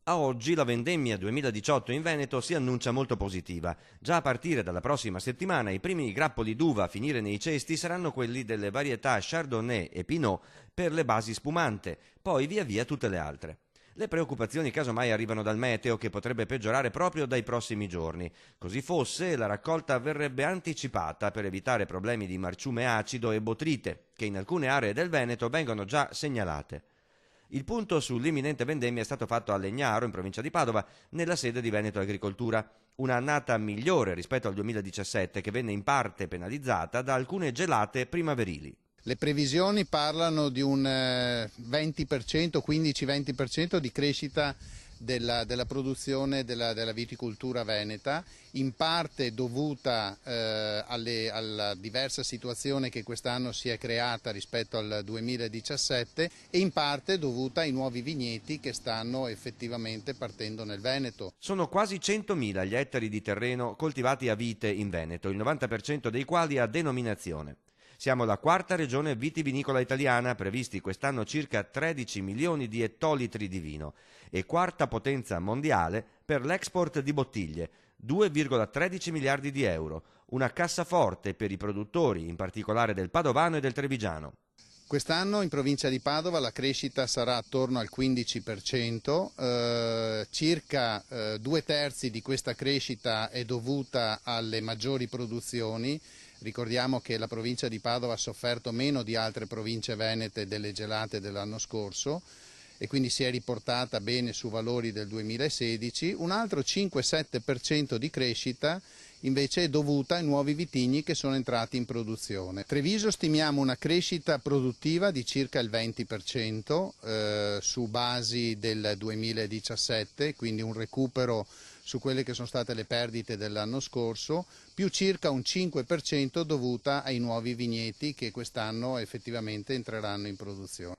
A oggi la vendemmia 2018 in Veneto si annuncia molto positiva. Già a partire dalla prossima settimana i primi grappoli d'uva a finire nei cesti saranno quelli delle varietà Chardonnay e Pinot per le basi spumante, poi via via tutte le altre. Le preoccupazioni casomai arrivano dal meteo che potrebbe peggiorare proprio dai prossimi giorni. Così fosse, la raccolta verrebbe anticipata per evitare problemi di marciume acido e botrite, che in alcune aree del Veneto vengono già segnalate. Il punto sull'imminente vendemmia è stato fatto a Legnaro, in provincia di Padova, nella sede di Veneto Agricoltura. Un'annata migliore rispetto al 2017 che venne in parte penalizzata da alcune gelate primaverili. Le previsioni parlano di un 20%, 15-20% di crescita della produzione della viticoltura veneta, in parte dovuta alla diversa situazione che quest'anno si è creata rispetto al 2017 e in parte dovuta ai nuovi vigneti che stanno effettivamente partendo nel Veneto. Sono quasi 100.000 gli ettari di terreno coltivati a vite in Veneto, il 90% dei quali a denominazione. Siamo la quarta regione vitivinicola italiana, previsti quest'anno circa 13 milioni di ettolitri di vino, e quarta potenza mondiale per l'export di bottiglie, 2,13 miliardi di euro, una cassaforte per i produttori, in particolare del padovano e del trevigiano. Quest'anno in provincia di Padova la crescita sarà attorno al 15%, circa 2/3 di questa crescita è dovuta alle maggiori produzioni. Ricordiamo che la provincia di Padova ha sofferto meno di altre province venete delle gelate dell'anno scorso e quindi si è riportata bene su valori del 2016. Un altro 5-7% di crescita invece è dovuta ai nuovi vitigni che sono entrati in produzione. Treviso stimiamo una crescita produttiva di circa il 20% su basi del 2017, quindi un recupero su quelle che sono state le perdite dell'anno scorso, più circa un 5% dovuta ai nuovi vigneti che quest'anno effettivamente entreranno in produzione.